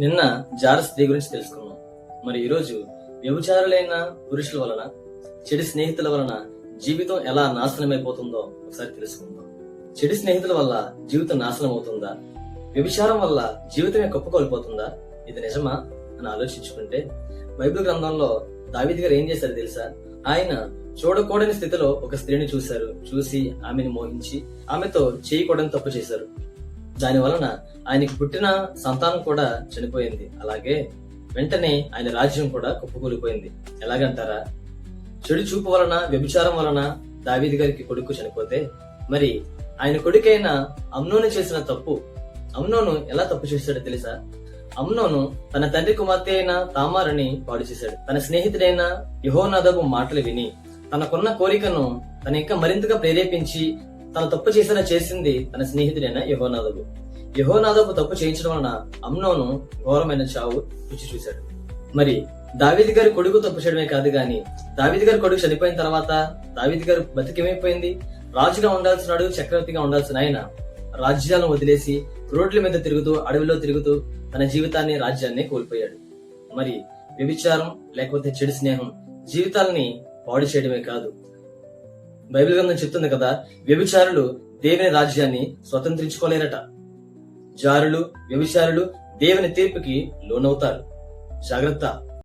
నిన్న జార స్త్రీ గురించి తెలుసుకున్నాం. మరి ఈరోజు వ్యభిచారులైన పురుషుల వలన, చెడు స్నేహితుల వలన జీవితం ఎలా నాశనమైపోతుందో ఒకసారి తెలుసుకుందాం. చెడు స్నేహితుల వల్ల జీవితం నాశనం అవుతుందా? వ్యభిచారం వల్ల జీవితమే కుప్పకొల్పోతుందా? ఇది నిజమా అని ఆలోచించుకుంటే, బైబిల్ గ్రంథంలో దావీదు గారు ఏం చేశారు తెలుసా? ఆయన చూడకూడని స్థితిలో ఒక స్త్రీని చూశారు. చూసి ఆమెను మోహించి ఆమెతో చేయకూడని తప్పు చేశారు. దాని వలన ఆయనకి పుట్టిన సంతానం కూడా చనిపోయింది. అలాగే వెంటనే ఆయన రాజ్యం కూడా కుప్పకూలిపోయింది. ఎలాగంటారా? చెడు చూపు వలన, వ్యభిచారం వలన దావీదు గారికి కొడుకు చనిపోతే, మరి ఆయన కొడుకైన అమ్నోను చేసిన తప్పు. అమ్నోను ఎలా తప్పు చేశాడో తెలుసా? అమ్నోను తన తండ్రి కుమార్తె అయిన తామారుని పాడు చేశాడు. తన స్నేహితుడైన యెహోనాదాబు మాటలు విని తనకున్న కోరికను తన ఇంకా మరింతగా ప్రేరేపించి తన తప్పు చేసేలా చేసింది తన స్నేహితుడైన యెహోనాదాబు. యెహోనాదాబు తప్పు చేయించడం వలన అమ్నోను ఘోరమైన చావు రుచి చూశాడు. మరి దావీదు గారి కొడుకు తప్పు చేయడమే కాదు గాని, దావీదు గారి కొడుకు చనిపోయిన తర్వాత దావీదు గారు బతికేమైపోయింది? రాజుగా ఉండాల్సినాడు, చక్రవర్తిగా ఉండాల్సిన ఆయన రాజ్యాలను వదిలేసి రోడ్ల మీద తిరుగుతూ, అడవిలో తిరుగుతూ తన జీవితాన్ని, రాజ్యాన్ని కోల్పోయాడు. మరి వ్యభిచారం లేకపోతే చెడు స్నేహం జీవితాలని పాడు చేయడమే కాదు, బైబిల్ గ్రంథం చెప్తుంది కదా, వ్యభిచారులు దేవుని రాజ్యాన్ని స్వతంత్రించుకోలేరట. జారులు, వ్యభిచారులు దేవుని తీర్పుకి లోనవుతారు. జాగ్రత్త.